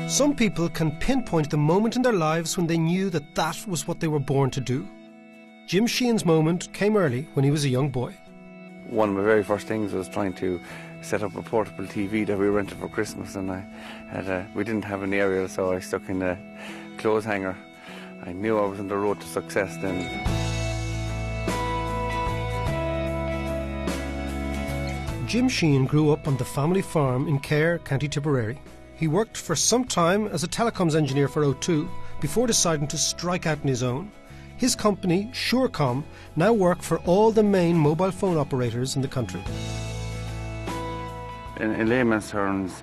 Some people can pinpoint the moment in their lives when they knew that that was what they were born to do. Jim Sheehan's moment came early when he was a young boy. One of my very first things was trying to set up a portable TV that we rented for Christmas, and we didn't have an aerial, so I stuck in a clothes hanger. I knew I was on the road to success then. Jim Sheehan grew up on the family farm in Cahir, County Tipperary. He worked for some time as a telecoms engineer for O2 before deciding to strike out on his own. His company, Surecom, now work for all the main mobile phone operators in the country. In layman's terms,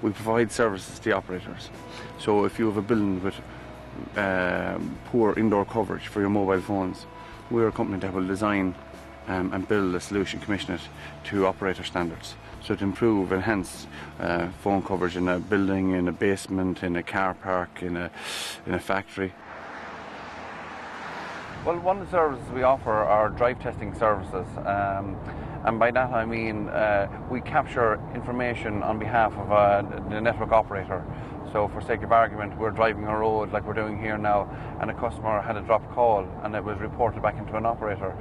we provide services to the operators. So if you have a building with poor indoor coverage for your mobile phones, we're a company that will design and build a solution, commission it to operator standards. So to improve, enhance phone coverage in a building, in a basement, in a car park, in a factory. Well, one of the services we offer are drive testing services, and by that I mean we capture information on behalf of the network operator. So for sake of argument, we're driving a road like we're doing here now, and a customer had a dropped call and it was reported back into an operator.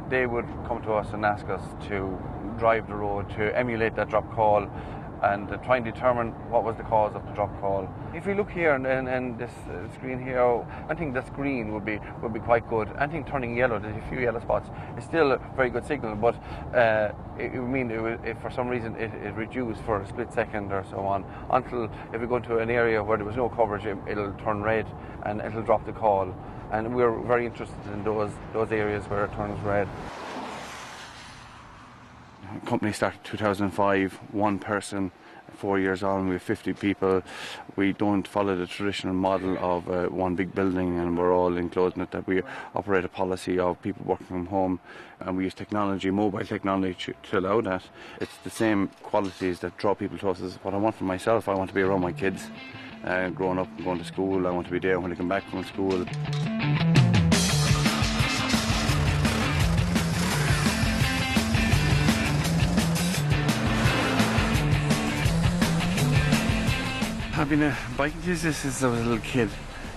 They would come to us and ask us to drive the road to emulate that dropped call and try and determine what was the cause of the drop call. If you look here and this screen here, I think this green would be quite good. Anything turning yellow, there's a few yellow spots, it's still a very good signal, but if for some reason it reduced for a split second or so on, until if we go into an area where there was no coverage, it'll turn red and it'll drop the call. And we're very interested in those areas where it turns red. The company started in 2005, one person. 4 years on, we have 50 people. We don't follow the traditional model of one big building and we're all enclosed in it. That we operate a policy of people working from home, and we use technology, mobile technology, to allow that. It's the same qualities that draw people to us as what I want for myself. I want to be around my kids, growing up and going to school. I want to be there when they come back from school. I've been a bike enthusiast since I was a little kid,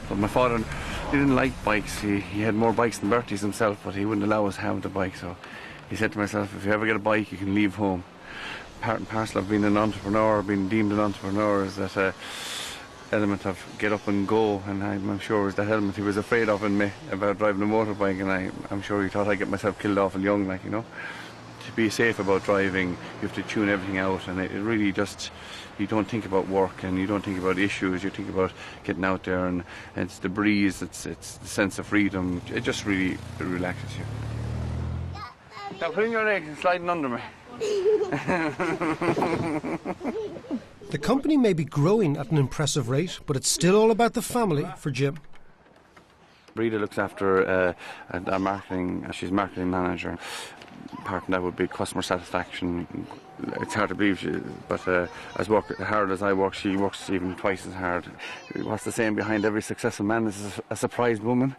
but my father, he didn't like bikes. He had more bikes than Bertie's himself, but he wouldn't allow us to have the bike, so he said to myself, if you ever get a bike, you can leave home. Part and parcel of being an entrepreneur, being deemed an entrepreneur, is that element of get up and go, and I'm sure it was that element he was afraid of in me about driving a motorbike, and I'm sure he thought I'd get myself killed off and young, like, you know. To be safe about driving, you have to tune everything out, and it really just, you don't think about work and you don't think about issues, you think about getting out there, and it's the breeze, it's the sense of freedom. It just really relaxes you. Now put in your legs and sliding under me. The company may be growing at an impressive rate, but it's still all about the family for Jim. Breda looks after our marketing, she's marketing manager. Part of that would be customer satisfaction. It's hard to believe, but as hard as I work, she works even twice as hard. What's the saying behind every successful man is a surprised woman.